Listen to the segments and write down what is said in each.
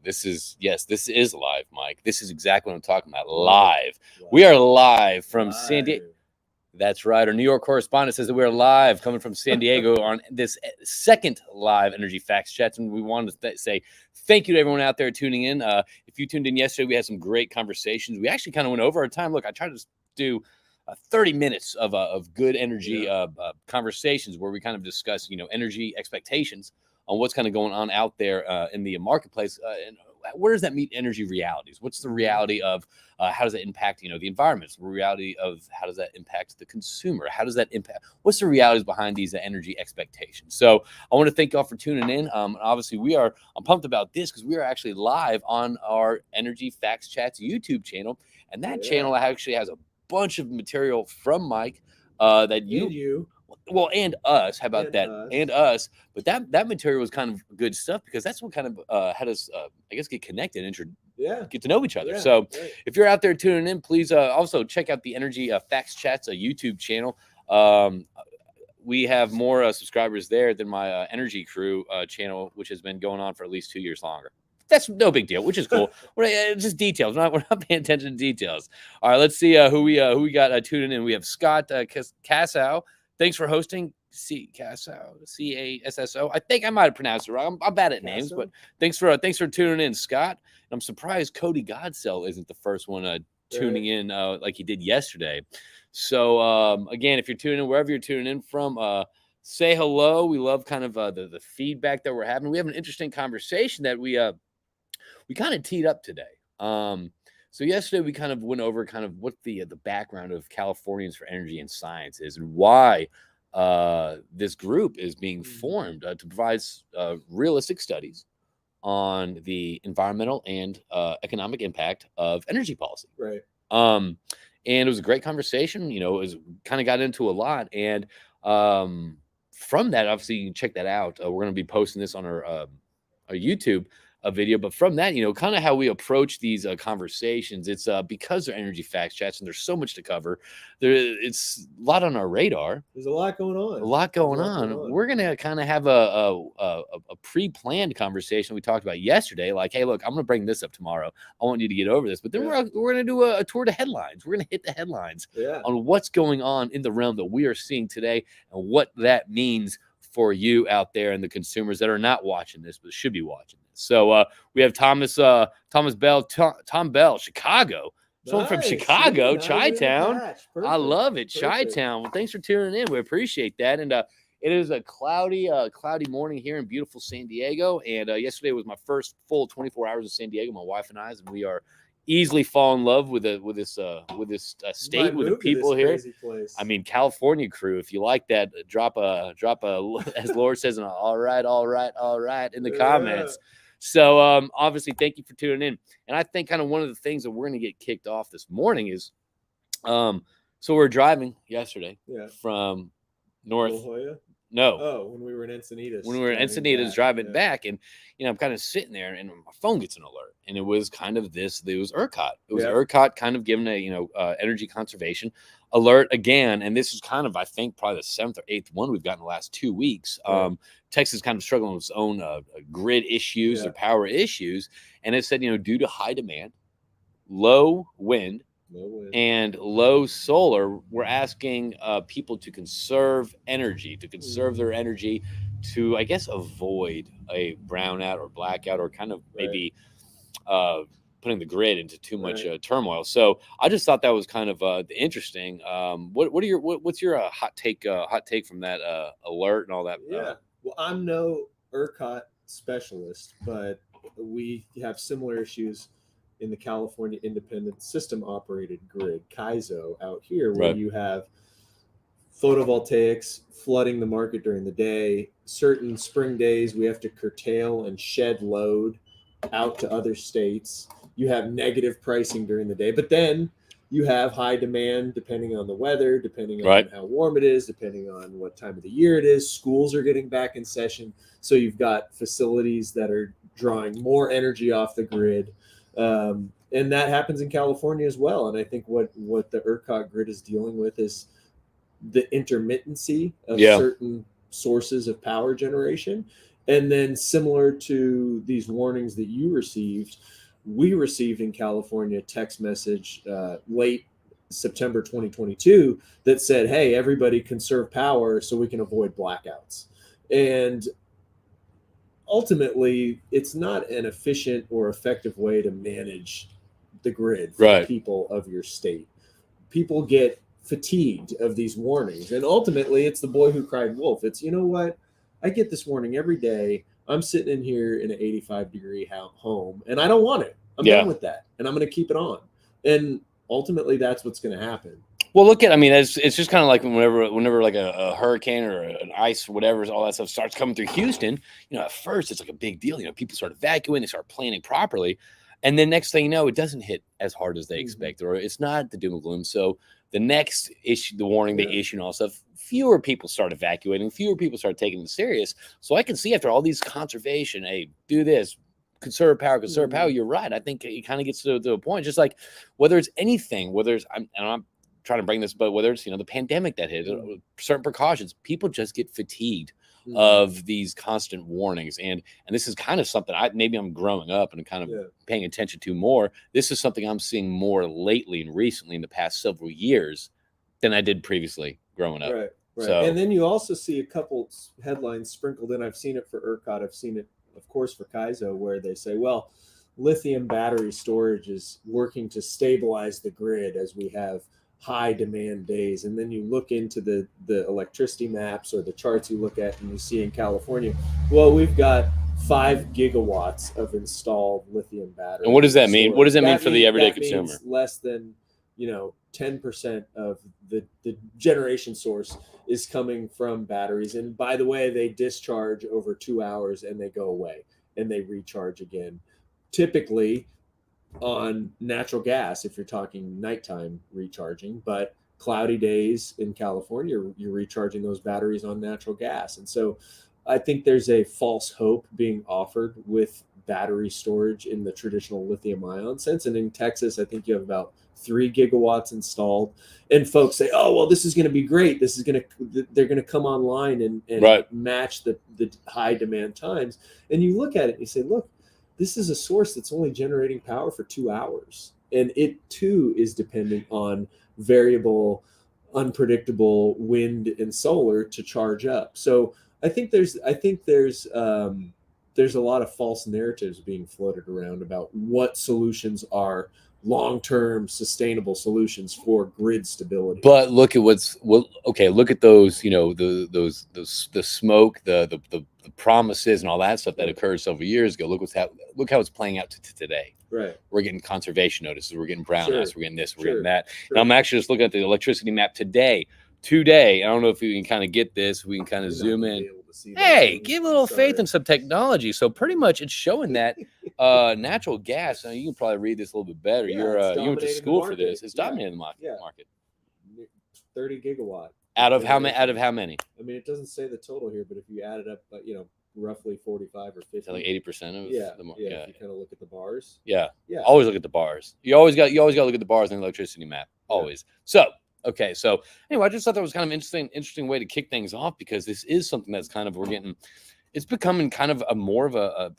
this is live, Mike. This is exactly what I'm talking about. Live. We are live from San Diego. That's right. Our New York correspondent says that we're live coming from San Diego on this second live Energy Facts Chats. And we wanted to say thank you to everyone out there tuning in. If you tuned in yesterday, we had some great conversations. We actually kind of went over our time. Look, I tried to do 30 minutes of good energy conversations where we kind of discuss, energy expectations on what's kind of going on out there in the marketplace. And where does that meet energy realities? What's the reality of how does that impact, the environment? The reality of how does that impact the consumer? How does that impact? What's the realities behind these energy expectations? So I want to thank y'all for tuning in. Obviously, I'm pumped about this because we are actually live on our Energy Facts Chats YouTube channel. And that channel actually has a bunch of material from Mike that you. Well, and us. How about that? And us. But that material was kind of good stuff because that's what kind of had us, I guess, get connected and get to know each other. So if you're out there tuning in, please also check out the Energy Facts Chats YouTube channel. We have more subscribers there than my Energy Crew channel, which has been going on for at least 2 years longer. That's no big deal, which is cool. Just details. We're not paying attention to details. All right, let's see who we got tuning in. We have Scott Cassow. Thanks for hosting. Cassow, Casso. I think I might have pronounced it wrong. I'm bad at names, but thanks for tuning in, Scott. And I'm surprised Cody Godsell isn't the first one tuning in like he did yesterday. So again, if you're tuning in wherever you're tuning in from, say hello. We love kind of the feedback that we're having. We have an interesting conversation that we kind of teed up today. So yesterday we kind of went over kind of what the background of Californians for Energy and Science is and why this group is being formed to provide realistic studies on the environmental and economic impact of energy policy. Right. And it was a great conversation. It was kind of got into a lot. And from that, obviously, you can check that out. We're going to be posting this on our YouTube video, but from that, kind of how we approach these conversations. It's because they're Energy Facts Chats and there's so much to cover. It's a lot on our radar. There's a lot going on. We're gonna kind of have a pre-planned conversation we talked about yesterday. Like, hey, look, I'm gonna bring this up tomorrow. I want you to get over this, but then we're gonna do a tour to headlines. We're gonna hit the headlines on what's going on in the realm that we are seeing today and what that means for you out there and the consumers that are not watching this but should be watching this. So we have Thomas Bell, Tom Bell, Chicago. Someone from Chicago, Chi-Town. I love it, Chi-Town. Well, thanks for tuning in. We appreciate that. And it is a cloudy morning here in beautiful San Diego. And yesterday was my first full 24 hours in San Diego, my wife and I, and we are easily fall in love with this state, with the people here. I mean, California crew, if you like that, drop a as Lord says, an all right in the comments. So obviously, thank you for tuning in. And I think kind of one of the things that we're going to get kicked off this morning is, so we're driving yesterday from North. La Jolla? No. Oh, when we were in Encinitas. Driving back, and I'm kind of sitting there, and my phone gets an alert, and it was kind of it was ERCOT. It was ERCOT kind of giving a energy conservation alert again, and this is kind of, I think, probably the 7th or 8th one we've gotten in the last 2 weeks. Texas kind of struggling with its own grid issues or power issues, and it said due to high demand, low wind, and low solar, we're asking people to conserve energy, their energy to, I guess, avoid a brownout or blackout or kind of maybe putting the grid into too much turmoil. So I just thought that was kind of interesting. What's your hot take from that alert and all that? Well, I'm no ERCOT specialist, but we have similar issues in the California Independent System Operated Grid, CAISO, out here, where you have photovoltaics flooding the market during the day. Certain spring days, we have to curtail and shed load out to other states. You have negative pricing during the day, but then you have high demand depending on the weather, depending on how warm it is, depending on what time of the year it is. Schools are getting back in session, so you've got facilities that are drawing more energy off the grid. And that happens in California as well. And I think what the ERCOT grid is dealing with is the intermittency of certain sources of power generation. And then similar to these warnings that you received, we received in California a text message late September 2022 that said, hey, everybody conserve power so we can avoid blackouts. And ultimately, it's not an efficient or effective way to manage the grid for the people of your state. People get fatigued of these warnings. And ultimately, it's the boy who cried wolf. It's, you know what? I get this warning every day. I'm sitting in here in an 85-degree home, and I don't want it. I'm done with that, and I'm going to keep it on. And ultimately, that's what's going to happen. Well, look at, I mean, it's just kind of like whenever like a hurricane or an ice, whatever, all that stuff starts coming through Houston, you know, at first it's like a big deal. You know, people start evacuating, they start planning properly. And then next thing you know, it doesn't hit as hard as they expect, or it's not the doom and gloom. So the next issue, the warning they issue and all stuff, fewer people start evacuating, fewer people start taking it serious. So I can see after all these conservation, hey, do this, conserve power. You're right. I think it kind of gets to a point, just like whether it's anything, whether it's, I'm trying to bring this, but whether it's, you know, the pandemic that hit, certain precautions, people just get fatigued of these constant warnings. And this is kind of something maybe I'm growing up and kind of paying attention to more. This is something I'm seeing more lately and recently in the past several years than I did previously growing up. Right. So, and then you also see a couple headlines sprinkled in. I've seen it for ERCOT. I've seen it, of course, for CAISO, where they say, well, lithium battery storage is working to stabilize the grid as we have high demand days. And then you look into the electricity maps or the charts you look at and you see in California, well, we've got 5 gigawatts of installed lithium batteries. And what does that mean? What does that mean for the everyday consumer? Less than, 10% of the generation source is coming from batteries. And by the way, they discharge over 2 hours and they go away and they recharge again. Typically on natural gas, if you're talking nighttime recharging, but cloudy days in California, you're recharging those batteries on natural gas. And so I think there's a false hope being offered with battery storage in the traditional lithium ion sense. And in Texas, I think you have about 3 gigawatts installed. And folks say, oh, well, this is going to be great. They're going to come online and match the high demand times. And you look at it and you say, look, this is a source that's only generating power for 2 hours. And it too is dependent on variable, unpredictable wind and solar to charge up. So I think there's a lot of false narratives being floated around about what solutions are long-term sustainable solutions for grid stability. But look at look at those, the smoke, the promises and all that stuff that occurred several years ago. Look how it's playing out to today. Right. We're getting conservation notices, we're getting brown ice, we're getting this, we're getting that. And I'm actually just looking at the electricity map today. I don't know if we can kind of get this, we can kind of zoom in. Hey, give a little faith in some technology. So pretty much it's showing that natural gas, you can probably read this a little bit better. You went to school for this. It's dominating the market. 30 gigawatt. Out of how many? I mean, it doesn't say the total here, but if you add it up, roughly 45 or 50. Like 80% of the market. Yeah. If you kind of look at the bars. Yeah. Always look at the bars. You always got to look at the bars in the electricity map. Always. So okay, so anyway, I just thought that was kind of interesting way to kick things off, because this is something that's kind of it's becoming kind of a more of a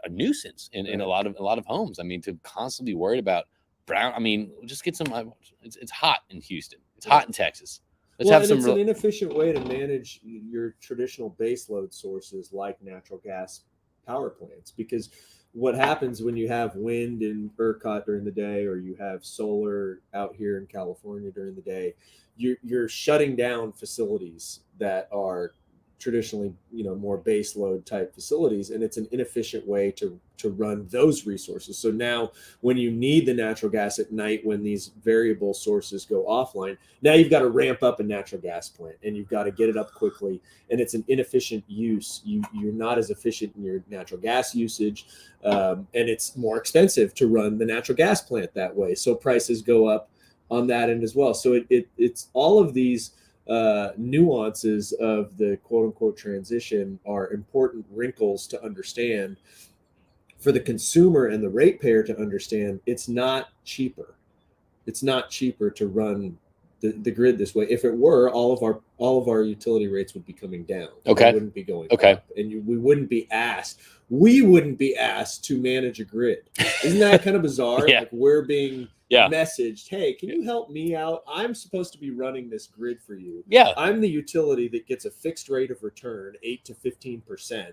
nuisance in a lot of homes. I mean, to constantly be worried about brown. I mean, just get some. It's hot in Houston. It's hot in Texas. It's an inefficient way to manage your traditional baseload sources like natural gas power plants, because what happens when you have wind in ERCOT during the day, or you have solar out here in California during the day, you're shutting down facilities that are traditionally, more base load type facilities, and it's an inefficient way to run those resources. So now when you need the natural gas at night, when these variable sources go offline, now you've got to ramp up a natural gas plant and you've got to get it up quickly, and it's an inefficient use. You're not as efficient in your natural gas usage, and it's more expensive to run the natural gas plant that way. So prices go up on that end as well. So it's all of these nuances of the quote unquote transition are important wrinkles to understand for the consumer and the ratepayer to understand. It's not cheaper to run the grid this way. If it were, all of our utility rates would be coming down. Okay. They wouldn't be going up, and we wouldn't be asked. We wouldn't be asked to manage a grid. Isn't that kind of bizarre? Yeah. Like we're being messaged, hey, can you help me out? I'm supposed to be running this grid for you. Yeah. I'm the utility that gets a fixed rate of return, 8 to 15%.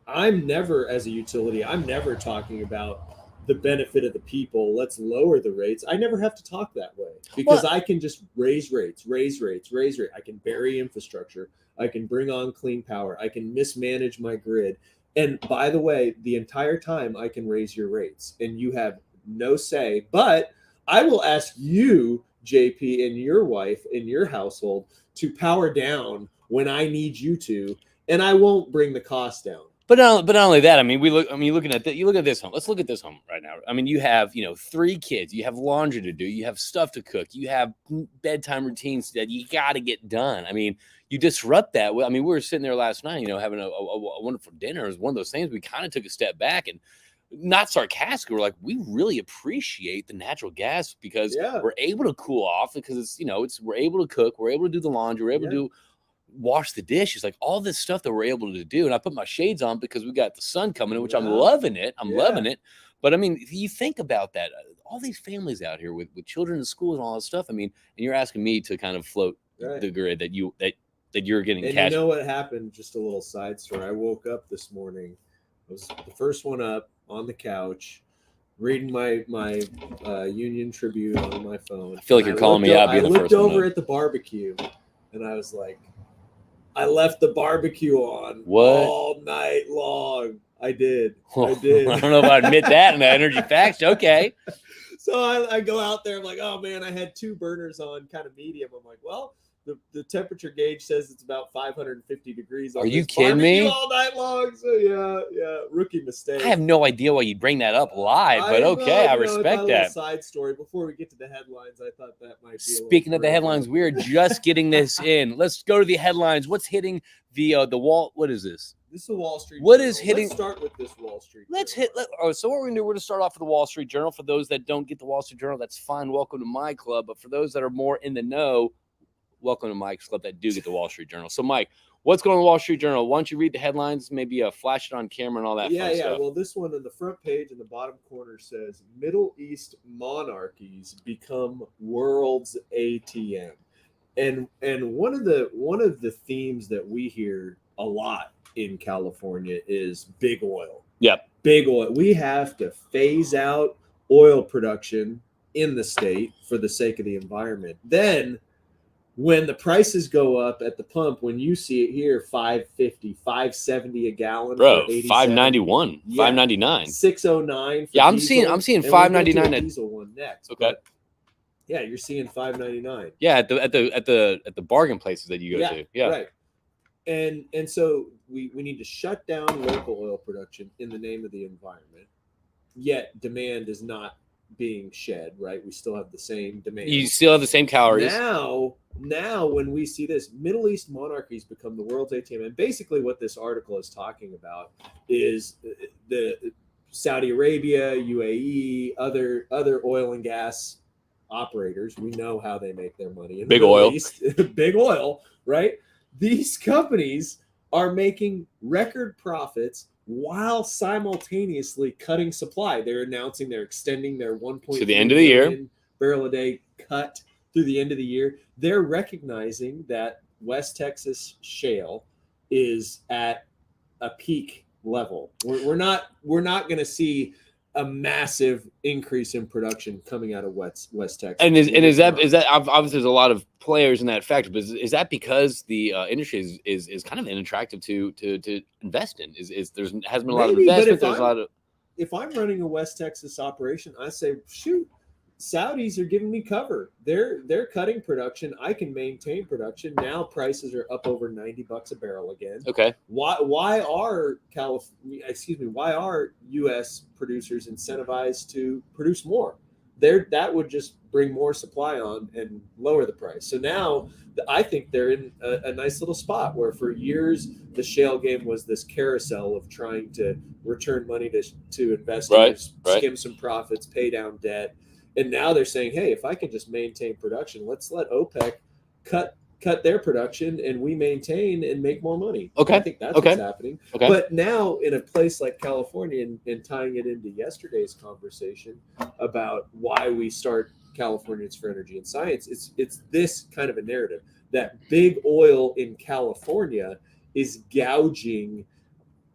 I'm never, as a utility, I'm never talking about the benefit of the people. Let's lower the rates. I never have to talk that way because I can just raise rates. I can bury infrastructure. I can bring on clean power. I can mismanage my grid. And by the way, the entire time I can raise your rates and you have no say, but I will ask you, JP, and your wife in your household to power down when I need you to, and I won't bring the cost down. But not only that, I mean, looking at that, you look at this home. Let's look at this home right now. I mean, you have, 3 kids, you have laundry to do, you have stuff to cook, you have bedtime routines that you got to get done. I mean, you disrupt that. I mean, we were sitting there last night, having a wonderful dinner. It was one of those things we kind of took a step back and not sarcastic. We're like, we really appreciate the natural gas because we're able to cool off because we're able to cook, we're able to do the laundry, we're able to do wash the dishes, like all this stuff that we're able to do. And I put my shades on because we got the sun coming in, which I'm loving it. I'm loving it. But I mean, you think about that, all these families out here with children in school and all that stuff. I mean, and you're asking me to kind of float the grid that you're getting and cash. You know what happened? Just a little side story. I woke up this morning. I was the first one up on the couch, reading my Union Tribune on my phone. I feel like you're calling me out. I looked over at the barbecue, and I was like, I left the barbecue on all night long. I did. I don't know if I admit that in the Energy Facts. Okay. So I go out there. I'm like, oh man, I had 2 burners on, kind of medium. I'm like, well, the temperature gauge says it's about 550 degrees. Are you kidding me? All night long. So yeah, rookie mistake. I have no idea why you'd bring that up live, but okay, I respect that. Side story. Before we get to the headlines, I thought that might be. Speaking of the headlines, we are just getting this in. Let's go to the headlines. What's hitting the wall? What is this? This is the Wall Street What Journal. Is hitting? Let's start with this Wall Street Journal. So what we're going to do, we're going to start off with the Wall Street Journal. For those that don't get the Wall Street Journal, that's fine. Welcome to my club. But for those that are more in the know, welcome to Mike's club that do get the Wall Street Journal. So, Mike, what's going on in the Wall Street Journal? Why don't you read the headlines, maybe flash it on camera and all that fun stuff? Well, this one on the front page in the bottom corner says, Middle East monarchies become world's ATM. And one of the themes that we hear a lot in California is big oil. Yep. Big oil. We have to phase out oil production in the state for the sake of the environment. Then when the prices go up at the pump, when you see it here, $5.50, $5.70 a gallon, bro, $5.91, $5.99, $6.09. Yeah, I'm seeing $5.99 diesel one next. Okay. But yeah, you're seeing $5.99. Yeah, at the bargain places that you go to. Yeah, right. And so we need to shut down local oil production in the name of the environment. Yet demand is not being shed, right? We still have the same demand. You still have the same calories. Now when we see this, Middle East monarchies become the world's ATM. And basically what this article is talking about is the Saudi Arabia, UAE, other oil and gas operators. We know how they make their money. In big the oil. East, big oil, right? These companies are making record profits while simultaneously cutting supply. They're announcing they're extending their 1.3 to the end of the year barrel a day cut through the end of the year. They're recognizing that West Texas shale is at a peak level. We're not going to see a massive increase in production coming out of West Texas. And is that obviously there's a lot of players in that factor, but is that because the industry is kind of unattractive to invest in? Is there hasn't been a lot of investment? There's a lot of. If I'm running a West Texas operation, I say, shoot, Saudis are giving me cover. They're cutting production. I can maintain production. Now prices are up over $90 a barrel again. Okay. Why are U.S. producers incentivized to produce more? That would just bring more supply on and lower the price. So now I think they're in a nice little spot where for years the shale game was this carousel of trying to return money to investors, skim some profits, pay down debt. And now they're saying, hey, if I can just maintain production, let's let OPEC cut their production and we maintain and make more money. Okay. I think that's Okay. what's happening. Okay. But now in a place like California, and tying it into yesterday's conversation about why we start Californians for Energy and Science, it's this kind of a narrative that big oil in California is gouging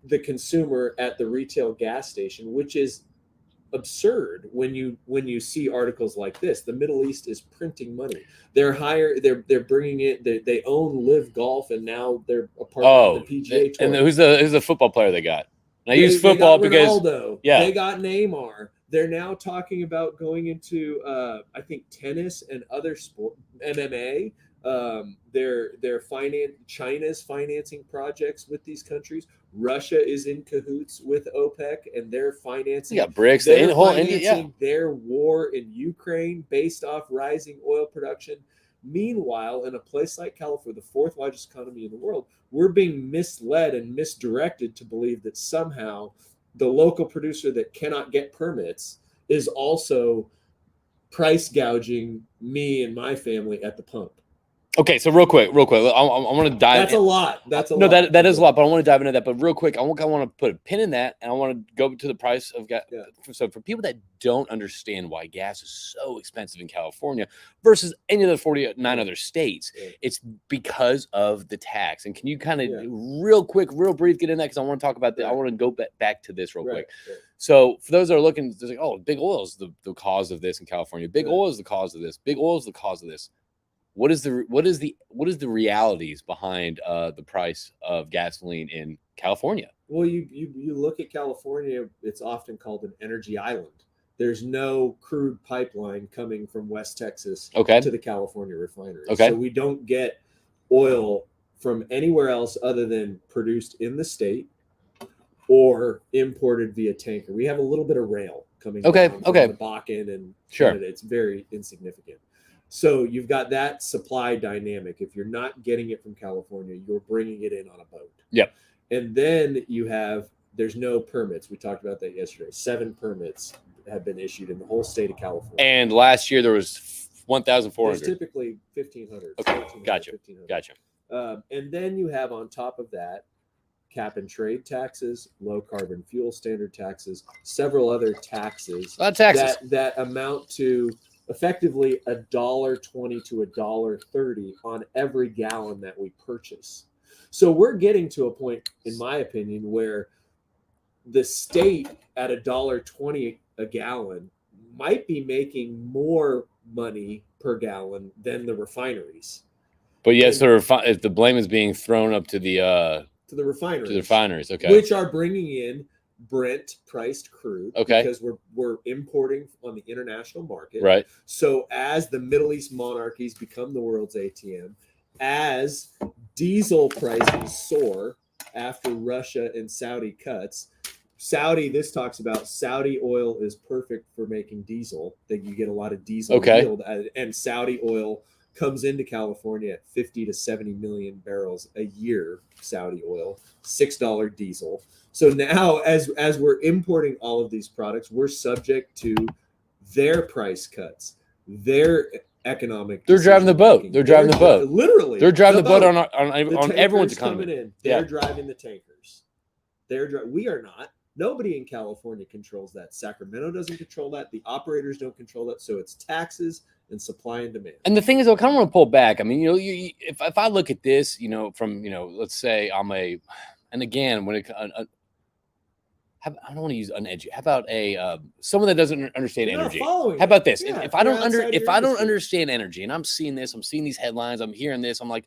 the consumer at the retail gas station, which is absurd when you see articles like this. The Middle East is printing money. They're bringing it. They own Live Golf, and now they're a part of the PGA Tour. And who's the football player they got? And I use football they got because Ronaldo. Yeah, they got Neymar. They're now talking about going into I think tennis and other sport, MMA. China's financing projects with these countries. Russia is in cahoots with OPEC, and they're financing. you got BRICS, They're the whole financing India. their war in Ukraine based off rising oil production. Meanwhile, in a place like California, the fourth largest economy in the world, we're being misled and misdirected to believe that somehow the local producer that cannot get permits is also price gouging me and my family at the pump. Okay, so real quick, I want to dive. That's a lot. That's a no, lot. that is a lot, but I want to dive into that. But real quick, I want to put a pin in that, and I want to go to the price of gas. Yeah. So for people that don't understand why gas is so expensive in California versus any of the 49 other states, it's because of the tax. And can you kind of real quick, real brief get in that, because I want to talk about that. I want to go back to this real quick. Right. So for those that are looking, they're like, oh, big oil is the cause of this in California. Big oil is the cause of this. Big oil is the cause of this. What is the realities behind the price of gasoline in California? Well, you look at California, it's often called an energy island. There's no crude pipeline coming from West Texas to the California refineries. Okay. So we don't get oil from anywhere else other than produced in the state or imported via tanker. We have a little bit of rail coming from the Bakken and Canada. It's very insignificant. So you've got that supply dynamic. If you're not getting it from California, you're bringing it in on a boat. Yep. And then there's no permits. We talked about that yesterday. 7 permits have been issued in the whole state of California. And last year there was 1,400. There's typically 1,500. Okay, gotcha. And then you have on top of that cap and trade taxes, low carbon fuel standard taxes, several other taxes. That amount to effectively $1.20 to $1.30 on every gallon that we purchase. So we're getting to a point, in my opinion, where the state at $1.20 a gallon might be making more money per gallon than the refineries. But yes, if the blame is being thrown up to the refineries, okay, which are bringing in Brent priced crude, because we're importing on the international market. Right. So as the Middle East monarchies become the world's ATM, as diesel prices soar after Russia and Saudi cuts, this talks about Saudi oil is perfect for making diesel, that you get a lot of diesel yield, and Saudi oil comes into California at 50 to 70 million barrels a year, Saudi oil, $6 diesel. So now as we're importing all of these products, we're subject to their price cuts, their economic. They're driving the boat. They're driving the boat. Literally. They're driving the boat on everyone's economy. Coming in. They're driving the tankers. We are not. Nobody in California controls that. Sacramento doesn't control that. The operators don't control that. So it's taxes and supply and demand. And the thing is, I kind of want to pull back. I mean, if I look at this, from let's say and again, when I don't want to use uneducated. How about someone that doesn't understand energy? How about this? Yeah, if I don't understand energy, and I'm seeing these headlines, I'm hearing this, I'm like,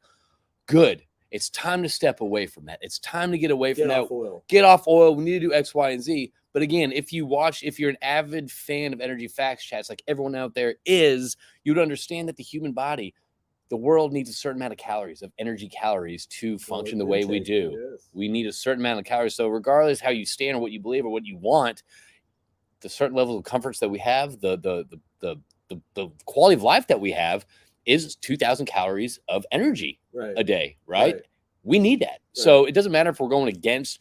good. It's time to step away from that. It's time to get away from that. Get off oil. We need to do X, Y, and Z. But again, if you're an avid fan of Energy Facts chats, like everyone out there is, you'd understand that the human body, the world needs a certain amount of calories, of energy calories, to function the way we do. Yes. We need a certain amount of calories. So regardless how you stand or what you believe or what you want, the certain level of comforts that we have, the quality of life that we have is 2,000 calories of energy a day, right? We need that. Right. So it doesn't matter if we're going against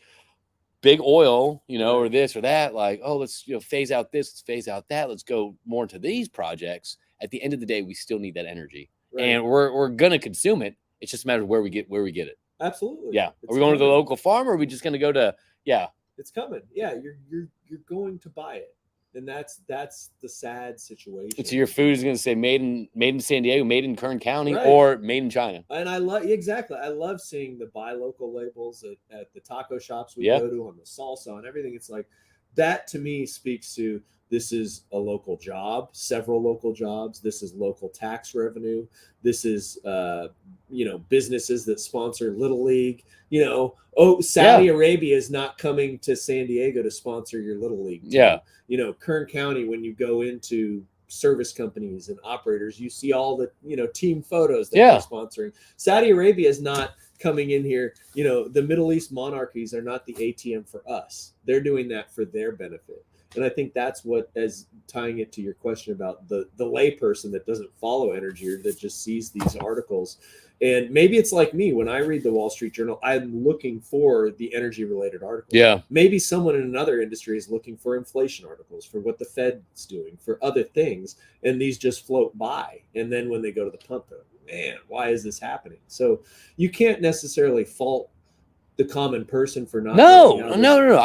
big oil, or this or that, like, oh, let's phase out this, let's phase out that, let's go more into these projects. At the end of the day, we still need that energy, and we're gonna consume it. It's just a matter of where we get it. Absolutely. Yeah. Are we going to the local farm, or are we just gonna go to? Yeah. It's coming. Yeah, you're going to buy it. And that's the sad situation. So your food is going to say made in San Diego, made in Kern County, or made in China. And I love seeing the buy local labels at the taco shops we go to, on the salsa and everything. It's like that, to me, speaks to this is a local job, several local jobs. This is local tax revenue. This is businesses that sponsor Little League. Saudi Arabia is not coming to San Diego to sponsor your Little League team. Yeah. Kern County, when you go into service companies and operators, you see all the, team photos that they're sponsoring. Saudi Arabia is not coming in here. The Middle East monarchies are not the ATM for us. They're doing that for their benefit. And I think that's what, as tying it to your question about the layperson that doesn't follow energy, or that just sees these articles. And maybe it's like me, when I read the Wall Street Journal, I'm looking for the energy related articles. Yeah. Maybe someone in another industry is looking for inflation articles, for what the Fed's doing, for other things. And these just float by. And then when they go to the pump, they're like, man, why is this happening? So you can't necessarily fault the common person for not. No. I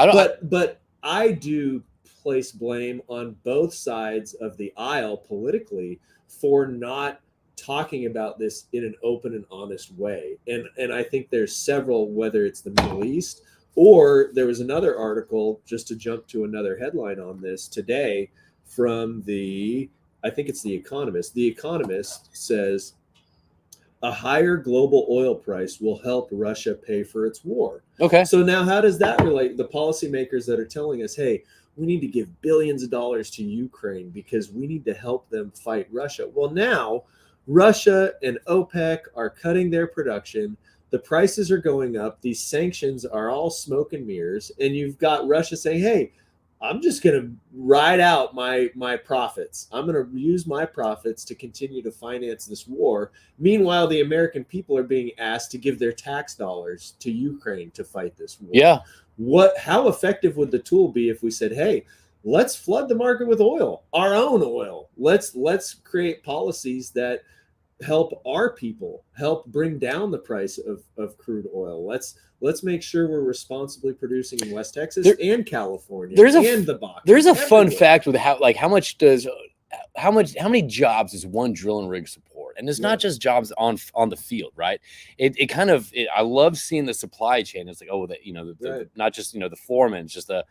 don't. But I do place blame on both sides of the aisle politically for not talking about this in an open and honest way. And I think there's several, whether it's the Middle East, or there was another article, just to jump to another headline on this today, from I think it's The Economist. The Economist says a higher global oil price will help Russia pay for its war. Okay. So now how does that relate? The policymakers that are telling us, hey, we need to give billions of dollars to Ukraine because we need to help them fight Russia. Well, now Russia and OPEC are cutting their production. The prices are going up. These sanctions are all smoke and mirrors. And you've got Russia saying, hey, I'm just going to ride out my profits. I'm going to use my profits to continue to finance this war. Meanwhile, the American people are being asked to give their tax dollars to Ukraine to fight this war. Yeah. How effective would the tool be if we said, hey, let's flood the market with oil, our own oil. Let's create policies that help our people, help bring down the price of crude oil. Let's make sure we're responsibly producing in West Texas and California and the Bakken. There's a fun fact with how many jobs does one drilling rig support? And it's not just jobs on the field, right? I love seeing the supply chain. It's like, not just the foremen, just the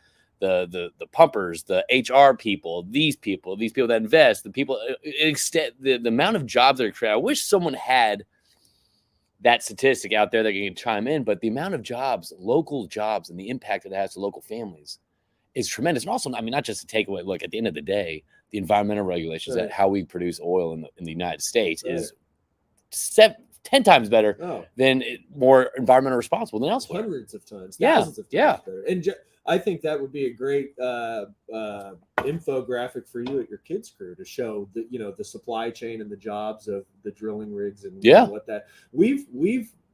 pumpers, the HR people, these people that invest, the people, the amount of jobs that are created. I wish someone had that statistic out there that can chime in, but the amount of jobs, local jobs, and the impact that it has to local families is tremendous. And also, not just to take away, look, at the end of the day, the environmental regulations that how we produce oil in the United States is 10 times better than more environmentally responsible than elsewhere. Hundreds of times, thousands of times better. And I think that would be a great infographic for you at your kids' crew to show the supply chain and the jobs of the drilling rigs and what that we've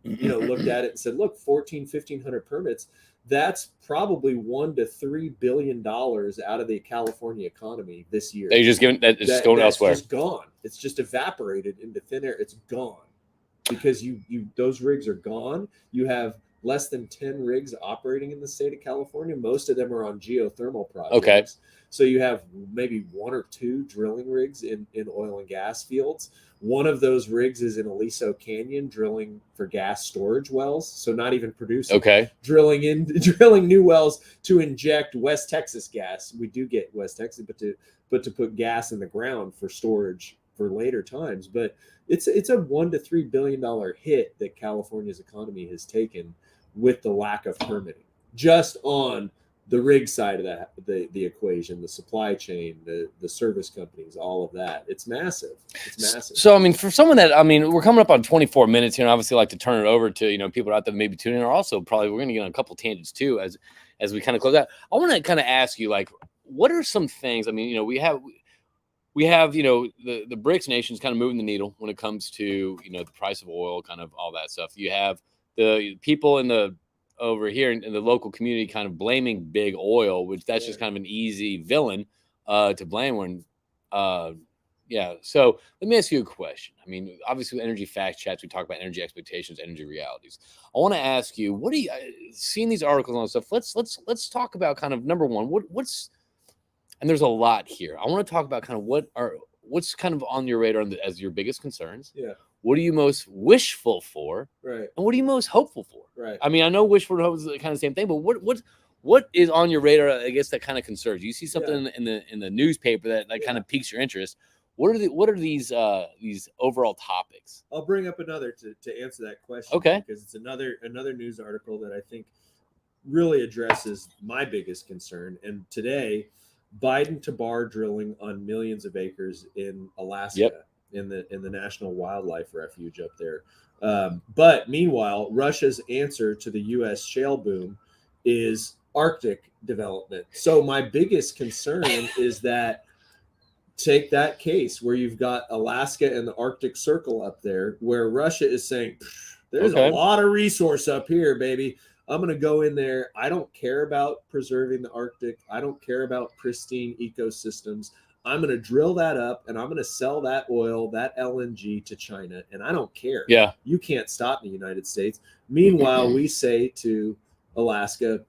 looked at it and said, look, 1,500 permits. That's probably $1 to $3 billion out of the California economy this year. They just given that it's going elsewhere. It's just gone. It's just evaporated into thin air. It's gone because those rigs are gone. You have less than 10 rigs operating in the state of California. Most of them are on geothermal projects. Okay. So you have maybe 1 or 2 drilling rigs in oil and gas fields. One of those rigs is in Aliso Canyon drilling for gas storage wells. So not even producing. Okay. Drilling new wells to inject West Texas gas. We do get West Texas, but to put gas in the ground for storage for later times. But it's a $1 to $3 billion hit that California's economy has taken with the lack of permitting, just on the rig side of that, the equation, the supply chain, the service companies, all of that. It's massive. It's massive. So, for someone that, we're coming up on 24 minutes here, and obviously like to turn it over to, people out there that maybe tuning in, or also probably we're going to get on a couple tangents too, as we kind of close out. I want to kind of ask you, like, what are some things, we have, the BRICS nations kind of moving the needle when it comes to, the price of oil, kind of all that stuff. You have the people in the over here in the local community kind of blaming big oil, which that's just kind of an easy villain to blame when yeah. So let me ask you a question. I mean, obviously, with energy fact chats, we talk about energy expectations, energy realities. I want to ask you, what do you seeing these articles and stuff? Let's talk about kind of number one. What's and there's a lot here. I want to talk about kind of what's kind of on your radar as your biggest concerns. Yeah. What are you most wishful for? Right. And what are you most hopeful for? Right. I mean, I know wishful and hope is kind of the same thing, but what is on your radar? I guess that kind of concerns you. You see something in the newspaper that kind of piques your interest. What are these overall topics? I'll bring up another to answer that question. Okay. Because it's another news article that I think really addresses my biggest concern. And today, Biden to bar drilling on millions of acres in Alaska in the National Wildlife Refuge up there. But meanwhile, Russia's answer to the U.S. shale boom is Arctic development. So my biggest concern is that take that case where you've got Alaska and the Arctic Circle up there, where Russia is saying, there's a lot of resource up here, baby. I'm going to go in there. I don't care about preserving the Arctic. I don't care about pristine ecosystems. I'm going to drill that up and I'm going to sell that oil, that LNG to China. And I don't care. Yeah. You can't stop me, United States. Meanwhile, we say to Alaska,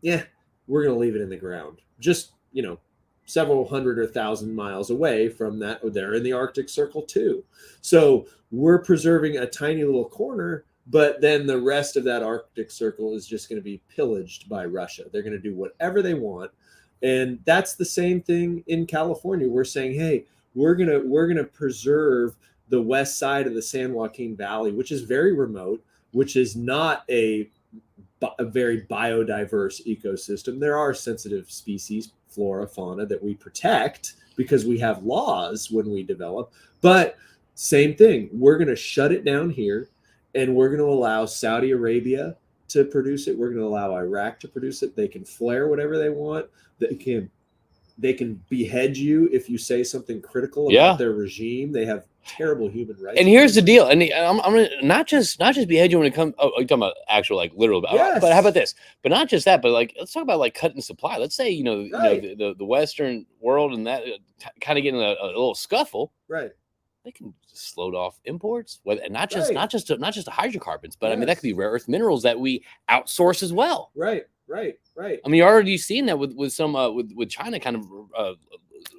yeah, we're going to leave it in the ground. Just, several hundred or thousand miles away from that. They're in the Arctic Circle too. So we're preserving a tiny little corner, but then the rest of that Arctic Circle is just going to be pillaged by Russia. They're going to do whatever they want. And that's the same thing in California. We're saying, hey, we're going to preserve the west side of the San Joaquin Valley, which is very remote, which is not a very biodiverse ecosystem. There are sensitive species, flora, fauna that we protect because we have laws when we develop. But same thing, we're going to shut it down here and we're going to allow Saudi Arabia to produce it. We're going to allow Iraq to produce it. They can flare whatever they want. They can behead you if you say something critical about their regime. They have terrible human rights. And here's the deal. And I'm gonna not just behead you when it comes. Oh, you're talking about actual literal. Yes. But how about this? But not just that. But let's talk about cutting supply. Let's say the Western world and that kind of getting a little scuffle. Right. They can slow off imports, not just the hydrocarbons, but I mean that could be rare earth minerals that we outsource as well. Right. I mean, you're already seeing that with some with China kind of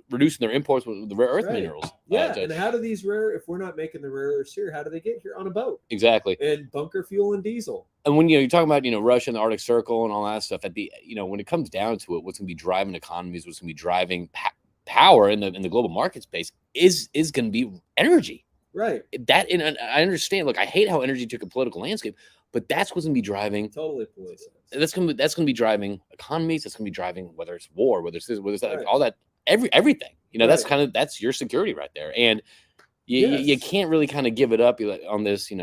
reducing their imports with the rare earth minerals. Yeah, and how do these if we're not making the rare earths here, how do they get here? On a boat. Exactly. And bunker fuel and diesel. And when you're talking about Russia and the Arctic Circle and all that stuff, at the when it comes down to it, what's going to be driving economies, what's going to be driving power in the global market space is going to be energy. Right. And I understand. Look, I hate how energy took a political landscape, but that's what's going to be driving. Totally political. That's going to be driving economies. That's going to be driving whether it's war, whether it's this, whether it's that, all that, everything. That's your security right there. And you can't really kind of give it up on this,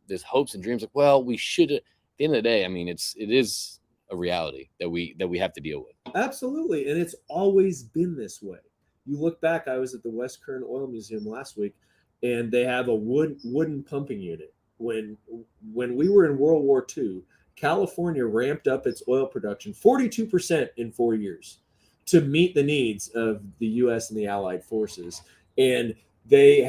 this hopes and dreams. Like, well, we should. At the end of the day, I mean, it is a reality that we have to deal with. Absolutely, and it's always been this way. You look back. I was at the West Kern Oil Museum last week, and they have a wooden pumping unit. When we were in World War II, California ramped up its oil production 42% in 4 years to meet the needs of the U.S. and the Allied forces, and they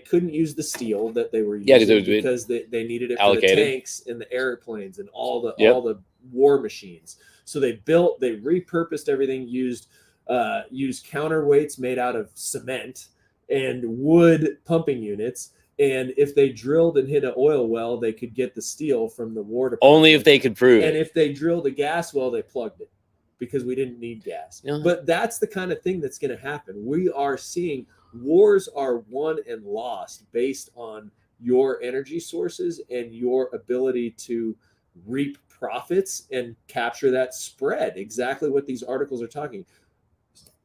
couldn't use the steel that they were using because they needed it for the tanks and the airplanes and all the war machines. So they repurposed everything, used counterweights made out of cement and wood pumping units. And if they drilled and hit an oil well, they could get the steel from the War Department. Only if they could prove it. And if they drilled a gas well, they plugged it because we didn't need gas. Yeah. But that's the kind of thing that's going to happen. We are seeing wars are won and lost based on your energy sources and your ability to reap profits and capture that spread. Exactly what these articles are talking.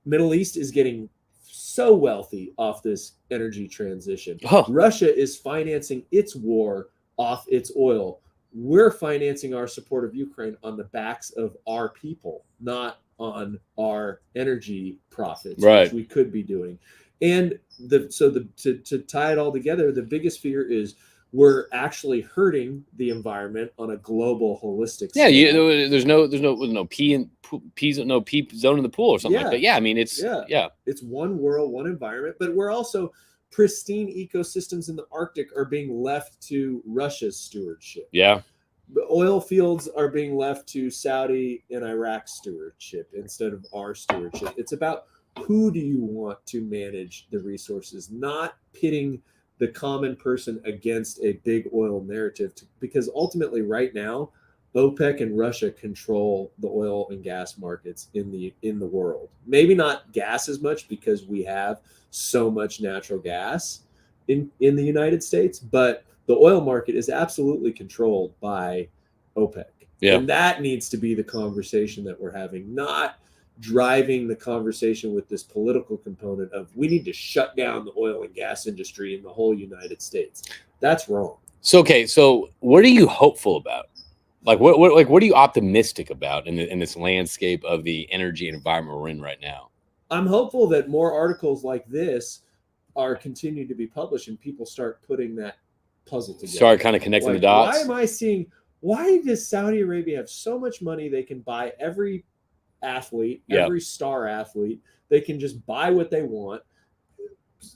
Middle East is getting so wealthy off this energy transition. Russia is financing its war off its oil. We're financing our support of Ukraine on the backs of our people, not on our energy profits, which we could be doing. And to tie it all together, the biggest fear is we're actually hurting the environment on a global holistic Yeah, scale. there's no pee in peas, no pee zone in the pool or something like that. Yeah, I mean it's It's one world, one environment, but we're also pristine ecosystems in the Arctic are being left to Russia's stewardship. Yeah. The oil fields are being left to Saudi and Iraq stewardship instead of our stewardship. It's about who do you want to manage the resources, not pitting the common person against a big oil narrative, because ultimately right now OPEC and Russia control the oil and gas markets in the world. Maybe not gas as much because we have so much natural gas in the United States, but the oil market is absolutely controlled by OPEC. Yeah. And that needs to be the conversation that we're having, not driving the conversation with this political component of we need to shut down the oil and gas industry in the whole United States. That's wrong. So, okay, so what are you hopeful about? Like what are you optimistic about in this landscape of the energy and environment we're in right now? I'm hopeful that more articles like this are continuing to be published and people start putting that puzzle together. Start kind of connecting the dots. Why does Saudi Arabia have so much money they can buy every athlete, every star athlete? They can just buy what they want.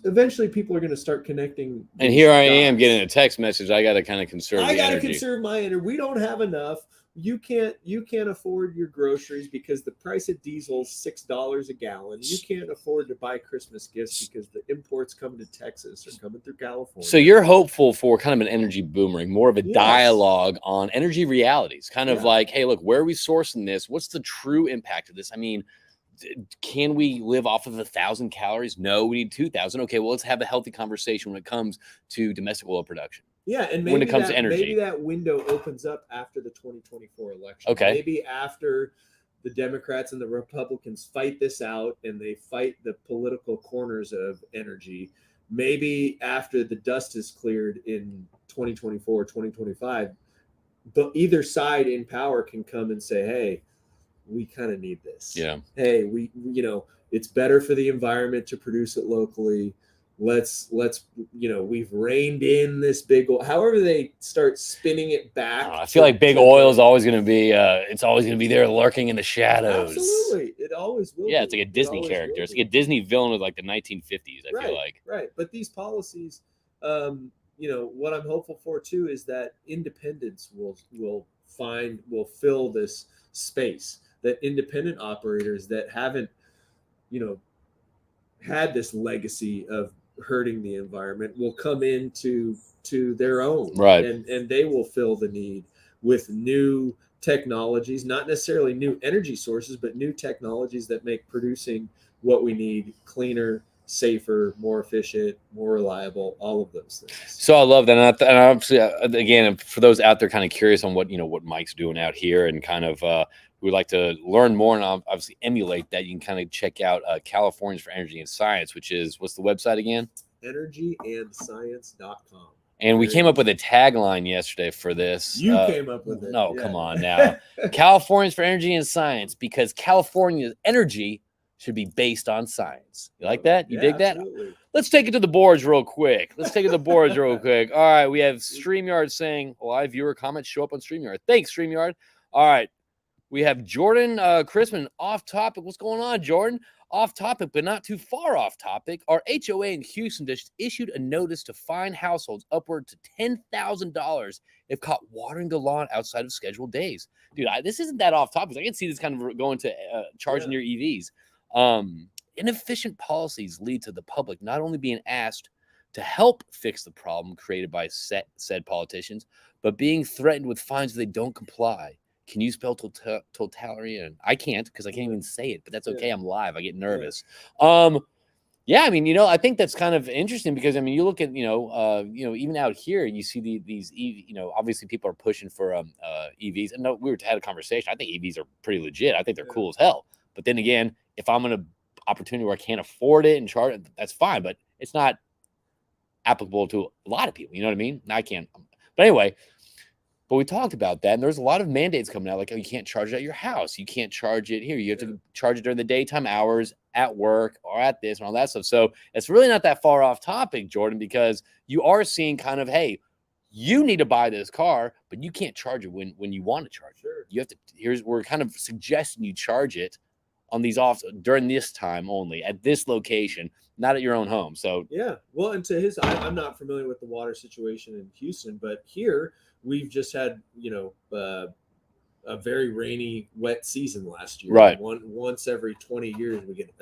Eventually people are going to start connecting. And here I am getting a text message. I got to kind of conserve the energy. I got to conserve my energy. We don't have enough. You can't afford your groceries because the price of diesel is $6 a gallon. You can't afford to buy Christmas gifts because the imports coming to Texas are coming through California. So you're hopeful for kind of an energy boomerang, more of a dialogue on energy realities, kind of like, hey, look, where are we sourcing this? What's the true impact of this? I mean, can we live off of 1,000 calories? No, we need 2,000. Okay, well, let's have a healthy conversation when it comes to domestic oil production. Yeah, and maybe when it comes to energy, maybe that window opens up after the 2024 election. Okay, maybe after the Democrats and the Republicans fight this out and they fight the political corners of energy. Maybe after the dust is cleared in 2024, 2025, but either side in power can come and say, "Hey, we kind of need this. Yeah. Hey, it's better for the environment to produce it locally. Let's we've reined in this big oil." However they start spinning it back. I feel like big oil is always going to be it's always going to be there lurking in the shadows. Absolutely. It always will. Yeah, it's like a Disney character. It's like a Disney villain of like the 1950s, I feel like. Right. But these policies, what I'm hopeful for too is that independence will fill this space, that independent operators that haven't, had this legacy of hurting the environment will come into their own, right? And they will fill the need with new technologies, not necessarily new energy sources, but new technologies that make producing what we need cleaner, safer, more efficient, more reliable, all of those things. So I love that. And obviously, again, for those out there kind of curious on what Mike's doing out here and kind of we'd like to learn more and obviously emulate that, you can kind of check out Californians for Energy and Science, which is, what's the website again? EnergyandScience.com. And we came up with a tagline yesterday for this. You came up with it. No, come on now. Californians for Energy and Science, because California's energy should be based on science. You like that? You dig that? Absolutely. Let's take it to the boards real quick. All right, we have StreamYard saying, live viewer comments show up on StreamYard. Thanks, StreamYard. All right. We have Jordan Chrisman, off topic. What's going on, Jordan? Off topic, but not too far off topic. Our HOA in Houston just issued a notice to fine households upward to $10,000 if caught watering the lawn outside of scheduled days. Dude, this isn't that off topic. I can see this kind of going to charging your EVs. Inefficient policies lead to the public not only being asked to help fix the problem created by said politicians, but being threatened with fines if they don't comply. Can you spell totalitarian? I can't because I can't even say it, but that's okay. I'm live. I get nervous. Yeah, I mean, I think that's kind of interesting because, I mean, you look at, even out here, you see these, obviously people are pushing for EVs. And we had a conversation. I think EVs are pretty legit. I think they're cool as hell. But then again, if I'm in an opportunity where I can't afford it and charge it, that's fine. But it's not applicable to a lot of people. You know what I mean? I can't. But anyway. But we talked about that, and there's a lot of mandates coming out, like, you can't charge it at your house. You can't charge it here. You have to charge it during the daytime hours at work or at this and all that stuff. So it's really not that far off topic, Jordan, because you are seeing kind of, hey, you need to buy this car, but you can't charge it when you want to charge it. Sure. You have to. We're kind of suggesting you charge it on these off during this time only at this location, not at your own home. So yeah, well, and to his, I'm not familiar with the water situation in Houston, but here we've just had a very rainy, wet season last year. Right. Once every 20 years we get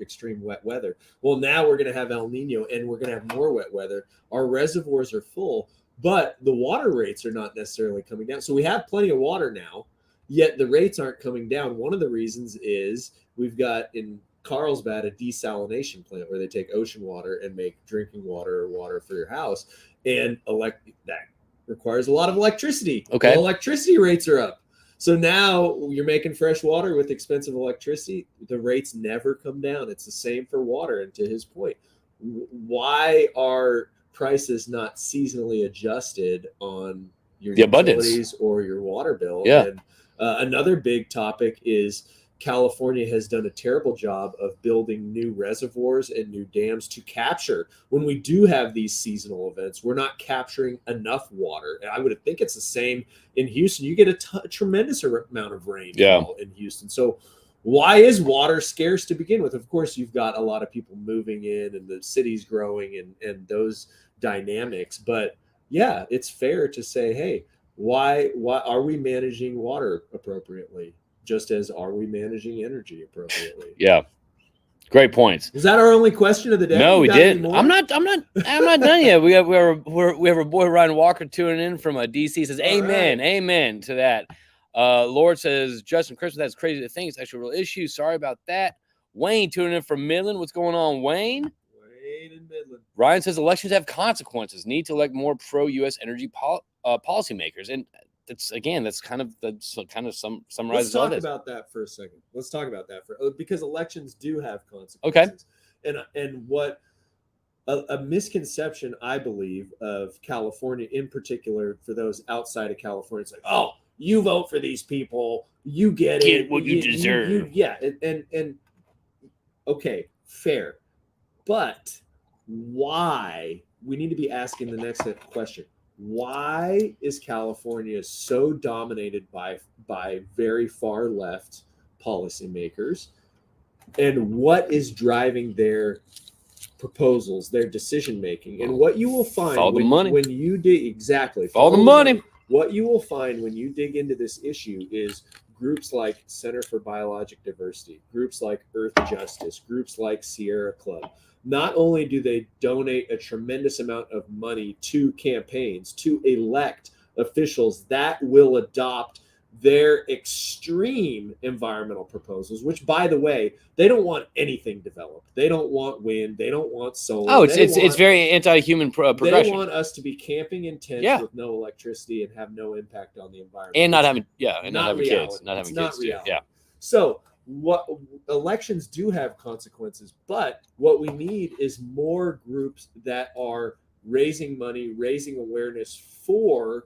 extreme wet weather. Well, now we're going to have El Nino, and we're going to have more wet weather. Our reservoirs are full, but the water rates are not necessarily coming down. So we have plenty of water now, yet the rates aren't coming down. One of the reasons is we've got in Carlsbad a desalination plant where they take ocean water and make drinking water or water for your house, and that requires a lot of electricity. Okay. Well, electricity rates are up. So now you're making fresh water with expensive electricity. The rates never come down. It's the same for water. And to his point, why are prices not seasonally adjusted on your utilities or your water bill? Yeah. And another big topic is California has done a terrible job of building new reservoirs and new dams to capture. When we do have these seasonal events, we're not capturing enough water. And I would think it's the same in Houston. You get a tremendous amount of rain in Houston. So why is water scarce to begin with? Of course, you've got a lot of people moving in and the city's growing and those dynamics. But yeah, it's fair to say, hey, why are we managing water appropriately? Just as are we managing energy appropriately? Yeah, great points. Is that our only question of the day? No, we didn't. I'm not done yet. We have a boy Ryan Walker tuning in from DC. Says, "Amen, amen" to that. Lord says, Justin Christmas, that's crazy to think. It's actually a real issue. Sorry about that. Wayne tuning in from Midland. What's going on, Wayne? Wayne in Midland. Ryan says elections have consequences. Need to elect more pro-U.S. energy policymakers. And that's kind of summarizes Let's all talk this. about that for a second. Let's talk about that because elections do have consequences. Okay. And what a misconception I believe of California in particular, for those outside of California, it's like, oh, you vote for these people, you get what you deserve. And okay, fair, but why? We need to be asking the next question. Why is California so dominated by very far left policymakers? And what is driving their proposals, their decision making? And what you will find when you dig exactly follow the money. What you will find when you dig into this issue is groups like Center for Biologic Diversity, groups like Earth Justice, groups like Sierra Club. Not only do they donate a tremendous amount of money to campaigns to elect officials that will adopt their extreme environmental proposals, which, by the way, they don't want anything developed. They don't want wind. They don't want solar. Oh, it's very anti-human progression. They want us to be camping in tents with no electricity and have no impact on the environment. And not having kids. Not having kids. Yeah. So what elections do have consequences, but what we need is more groups that are raising money, raising awareness for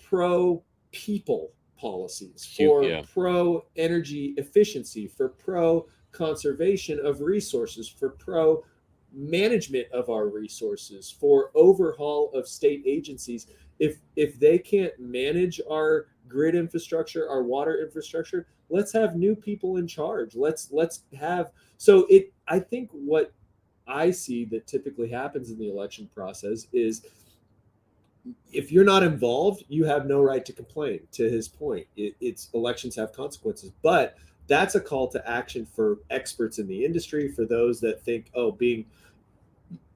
pro-people policies, for pro-energy efficiency, for pro-conservation of resources, for pro-management of our resources, for overhaul of state agencies. If they can't manage our grid infrastructure, our water infrastructure, let's have new people in charge. Let's have I think what I see that typically happens in the election process is, if you're not involved, you have no right to complain. To his point, it's elections have consequences, but that's a call to action for experts in the industry, for those that think, being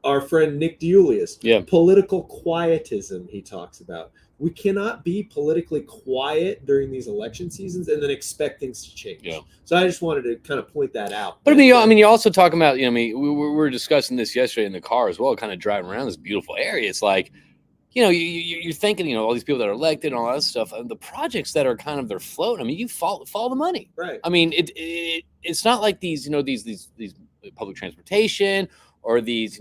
our friend Nick DeJulius, political quietism he talks about. We cannot be politically quiet during these election seasons and then expect things to change. Yeah. So I just wanted to kind of point that out. But you're also talking about, we were discussing this yesterday in the car as well, kind of driving around this beautiful area. It's like, you're thinking, all these people that are elected and all that stuff, the projects that are kind of, they're floating. You follow the money, right? It's not like these public transportation or these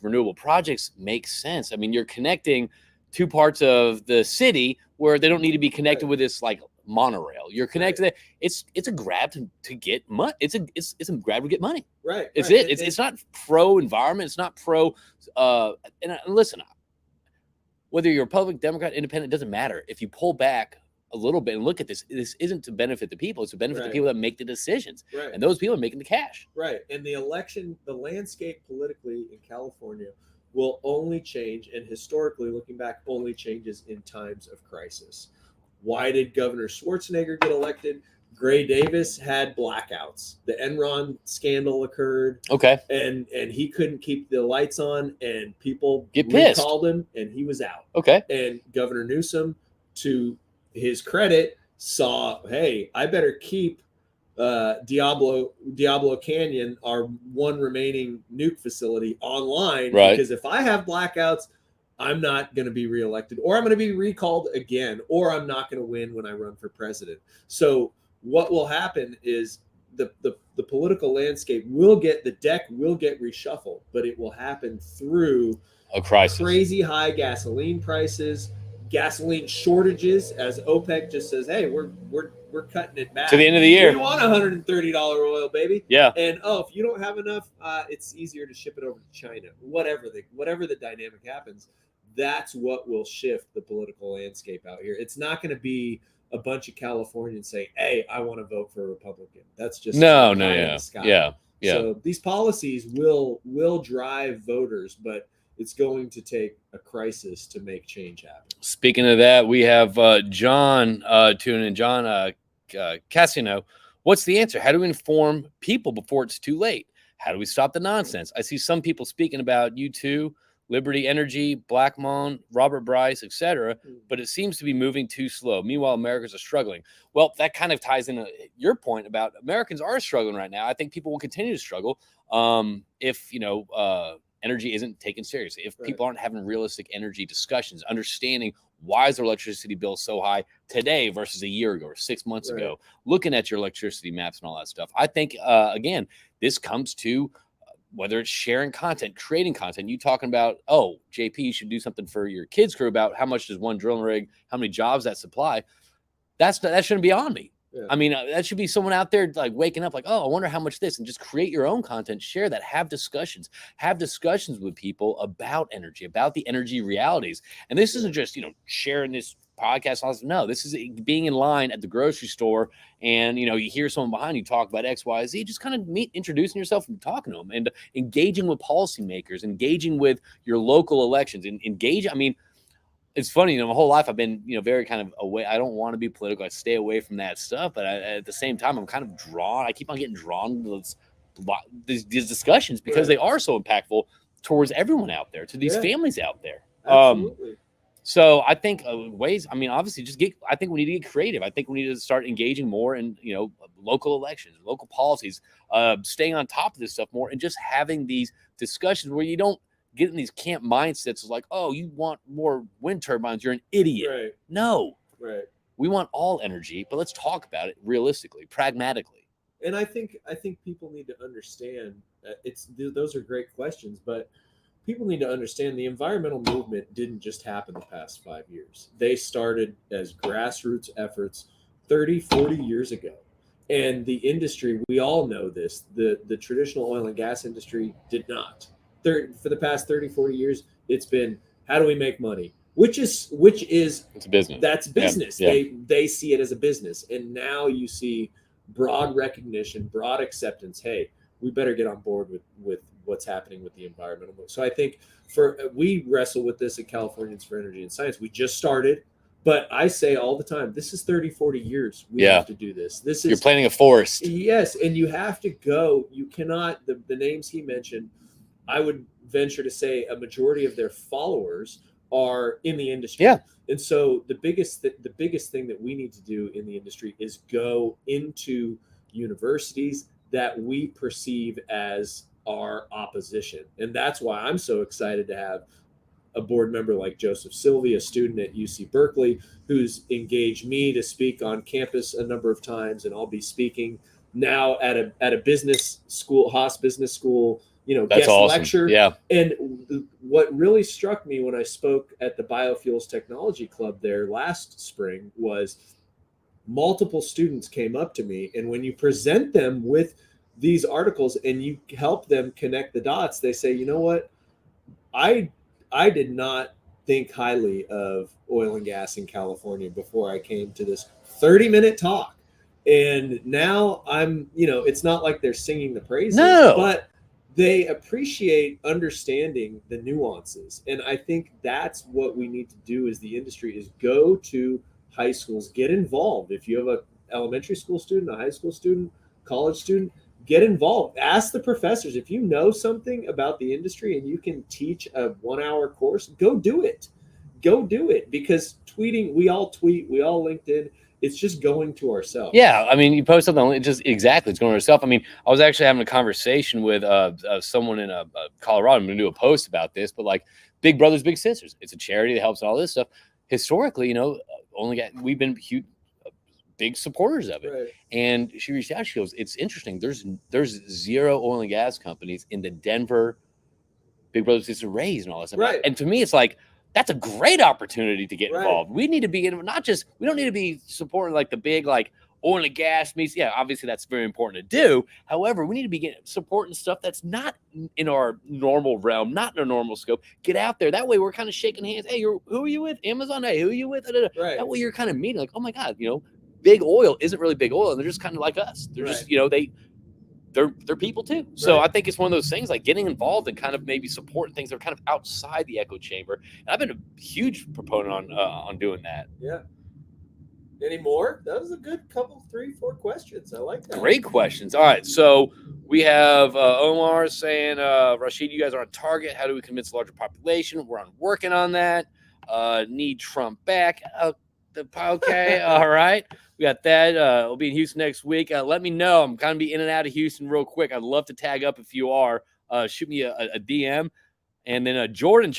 renewable projects make sense. You're connecting two parts of the city where they don't need to be connected with this like monorail. You're connected. It's a grab to get money. It's a grab to get money. Right. It's not pro environment. It's not pro. And listen. whether you're Republican, Democrat, Independent, it doesn't matter. If you pull back a little bit and look at this isn't to benefit the people, it's to benefit the people that make the decisions. Right. And those people are making the cash. Right. And the landscape politically in California will only change, and historically looking back, only changes in times of crisis. Why did Governor Schwarzenegger get elected? Gray Davis had blackouts. The Enron scandal occurred. Okay. And he couldn't keep the lights on, and people get pissed. Called him, and he was out. Okay. And Governor Newsom, to his credit, saw, hey, I better keep Diablo Canyon, our one remaining nuke facility, online, because if I have blackouts, I'm not going to be reelected, or I'm going to be recalled again, or I'm not going to win when I run for president. So what will happen is the political landscape will get reshuffled, but it will happen through a crisis, crazy high gasoline prices, gasoline shortages, as OPEC just says, hey, we're cutting it back to the end of the year. We want $130 oil, baby. Yeah. And if you don't have enough, it's easier to ship it over to China. Whatever the dynamic happens, that's what will shift the political landscape out here. It's not going to be a bunch of Californians saying, hey, I want to vote for a Republican. That's just yeah. So these policies will drive voters, but it's going to take a crisis to make change happen. Speaking of that, we have John tuning in. John Cassino, what's the answer? How do we inform people before it's too late? How do we stop the nonsense? I see some people speaking about U2, Liberty Energy, Black Moon, Robert Bryce, etc., but it seems to be moving too slow. Meanwhile, Americans are struggling. Well, that kind of ties into your point about Americans are struggling right now. I think people will continue to struggle if, energy isn't taken seriously. If people aren't having realistic energy discussions, understanding why is their electricity bill so high today versus a year ago or 6 months ago, looking at your electricity maps and all that stuff. I think, again, this comes to whether it's sharing content, creating content. You talking about, oh, JP, you should do something for your kids' crew about how much does one drilling rig, how many jobs that supply. That shouldn't be on me. Yeah. I mean, that should be someone out there like waking up like, oh, I wonder how much this, and just create your own content, share that, have discussions with people about energy, about the energy realities. And this isn't just, sharing this podcast. No, this is being in line at the grocery store and, you hear someone behind you talk about X, Y, Z, just kind of introducing yourself and talking to them and engaging with policymakers, engaging with your local elections and I mean, it's funny, my whole life I've been, very kind of away. I don't want to be political. I stay away from that stuff. But at the same time, I'm kind of drawn. I keep on getting drawn to these discussions because they are so impactful towards everyone out there, to these families out there. Absolutely. So I think ways, obviously I think we need to get creative. I think we need to start engaging more in, local elections, local policies, staying on top of this stuff more and just having these discussions where you don't get in these camp mindsets like, oh, you want more wind turbines, you're an idiot. Right. No. Right. We want all energy, but let's talk about it realistically, pragmatically. And I think people need to understand those are great questions, but people need to understand the environmental movement didn't just happen the past 5 years. They started as grassroots efforts 30, 40 years ago. And the industry, we all know this, the traditional oil and gas industry did not. For the past 30, 40 years, it's been, how do we make money? Which is it's a business. That's business. Yeah. They see it as a business. And now you see broad recognition, broad acceptance. Hey, we better get on board with what's happening with the environmental movement. So I think we wrestle with this at Californians for Energy and Science. We just started, but I say all the time, this is 30, 40 years. We have to do this. You're planting a forest. Yes. And you have to go. You cannot, the names he mentioned, I would venture to say a majority of their followers are in the industry. Yeah. And so the biggest thing that we need to do in the industry is go into universities that we perceive as our opposition. And that's why I'm so excited to have a board member like Joseph Silvey, a student at UC Berkeley, who's engaged me to speak on campus a number of times. And I'll be speaking now at a business school, Haas Business School, that's guest awesome. lecture. Yeah. And what really struck me when I spoke at the Biofuels Technology Club there last spring was multiple students came up to me. And when you present them with these articles and you help them connect the dots, they say, you know what? I did not think highly of oil and gas in California before I came to this 30-minute talk. And now I'm, it's not like they're singing the praises, No. but they appreciate understanding the nuances. And I think that's what we need to do as the industry is go to high schools, get involved. If you have a elementary school student, a high school student, college student, get involved. Ask the professors. If you know something about the industry and you can teach a 1-hour course, go do it. Go do it, because tweeting, we all tweet, we all LinkedIn. It's just going to ourselves. Yeah, I mean, you post something, it's just exactly, it's going to yourself. I mean, I was actually having a conversation with someone in Colorado. I'm going to do a post about this, but like Big Brothers Big Sisters, it's a charity that helps all this stuff. Historically, we've been huge, big supporters of it. Right. And she reached out. She goes, "It's interesting. There's zero oil and gas companies in the Denver Big Brothers Big Sisters raise and all that stuff." Right. And to me, it's like, that's a great opportunity to get Right. involved. We need to be we don't need to be supporting like the big like oil and gas meets. Yeah, obviously that's very important to do. However, we need to be supporting stuff that's not in our normal realm, not in our normal scope. Get out there. That way we're kind of shaking hands. Hey, who are you with? Amazon. Hey, who are you with? Right. That way you're kind of meeting like, oh my God, big oil isn't really big oil. And they're just kind of like us. They're just, they're people too. So Right. I think it's one of those things like getting involved and kind of maybe supporting things that are kind of outside the echo chamber. And I've been a huge proponent on doing that. Yeah. Any more? That was a good couple, 3-4 questions. I like that. Great questions. All right. So we have Omar saying, Rashid, you guys are on target. How do we convince a larger population? We're working on that. Need Trump back. Okay. All right. We got that. We'll be in Houston next week. Let me know. I'm going to be in and out of Houston real quick. I'd love to tag up if you are. Shoot me a DM. And then Jordan,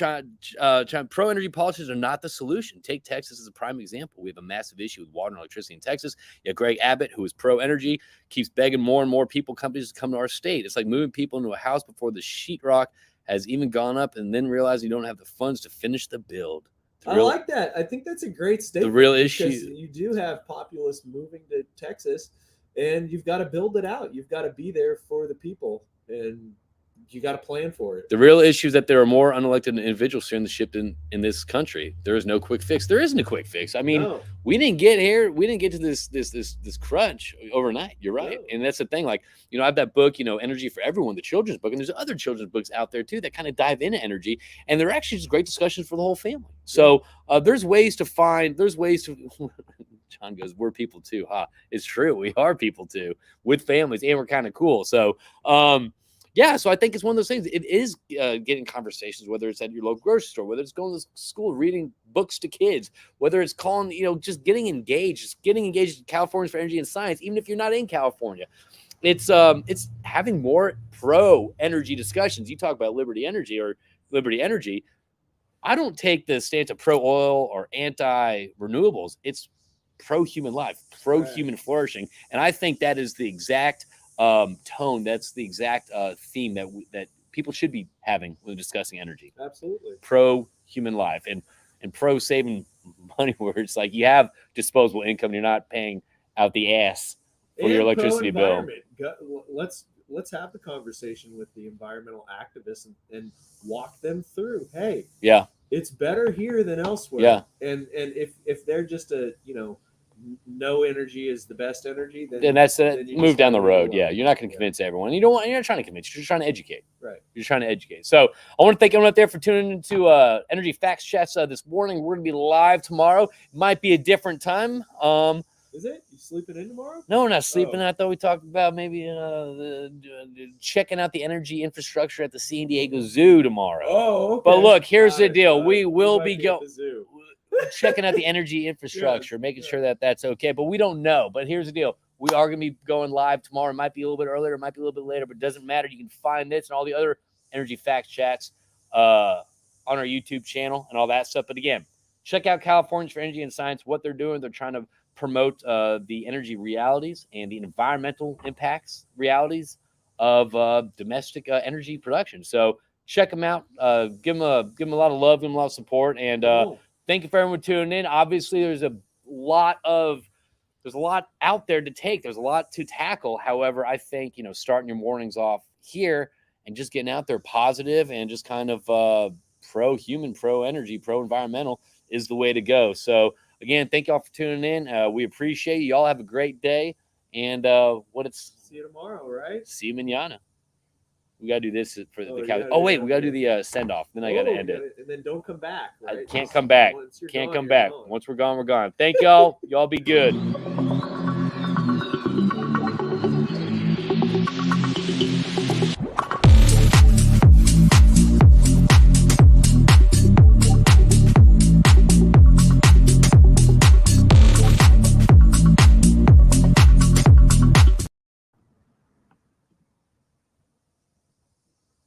pro energy policies are not the solution. Take Texas as a prime example. We have a massive issue with water and electricity in Texas. Yeah, Greg Abbott, who is pro energy, keeps begging more and more companies to come to our state. It's like moving people into a house before the sheetrock has even gone up and then realize you don't have the funds to finish the build. I like that. I think that's a great statement. The real issue, you do have populists moving to Texas, and you've got to build it out. You've got to be there for the people, and you got to plan for it. The real issue is that there are more unelected individuals steering the ship in this country. There is no quick fix. There isn't a quick fix. I mean, we didn't get here. We didn't get to this crunch overnight. You're right. No. And that's the thing. Like, I have that book, Energy for Everyone, the children's book. And there's other children's books out there too that kind of dive into energy. And they're actually just great discussions for the whole family. So there's ways to John goes, we're people too, huh? It's true. We are people too with families, and we're kind of cool. So, so I think it's one of those things. It is getting conversations, whether it's at your local grocery store, whether it's going to school, reading books to kids, whether it's calling, just getting engaged in Californians for Energy and Science, even if you're not in California. It's having more pro energy discussions. You talk about Liberty Energy. I don't take the stance of pro oil or anti renewables. It's pro human life, pro human flourishing, and I think that is the exact tone. That's the exact theme that people should be having when discussing energy. Absolutely. Pro human life and pro saving money, where it's like you have disposable income, you're not paying out the ass for your electricity bill. Let's have the conversation with the environmental activists and walk them through. Hey, it's better here than elsewhere. Yeah. And if they're just no energy is the best energy, then that's move down the road. Yeah, you're not going to convince everyone. You're not trying to convince. You're trying to educate. Right. You're trying to educate. So I want to thank everyone out there for tuning into Energy Facts Chats this morning. We're going to be live tomorrow. It might be a different time. Is it? You sleeping in tomorrow? No, we're not sleeping. I thought we talked about maybe checking out the energy infrastructure at the San Diego Zoo tomorrow. Oh, okay. But look, here's the deal. We will be going. Checking out the energy infrastructure, making sure that that's okay. But we don't know. But here's the deal. We are going to be going live tomorrow. It might be a little bit earlier. It might be a little bit later, but it doesn't matter. You can find this and all the other Energy Facts Chats on our YouTube channel and all that stuff. But again, check out Californians for Energy and Science, what they're doing. They're trying to promote the energy realities and the environmental impacts realities of domestic energy production. So check them out. Give them a lot of love, give them a lot of support. And thank you for everyone tuning in. Obviously, there's a lot out there to take. There's a lot to tackle. However, I think, starting your mornings off here and just getting out there positive and just kind of pro-human, pro-energy, pro-environmental is the way to go. So again, thank y'all for tuning in. We appreciate you. Y'all have a great day. And See you tomorrow, right? see you manana. We gotta do this for the you couch. gotta Oh do wait, that, we gotta do yeah. the send off. Then I gotta end it. And then don't come back. I Right? can't Just come back. once you're Can't gone, come you're back. gone. Once we're gone, we're gone. Thank y'all. Y'all be good.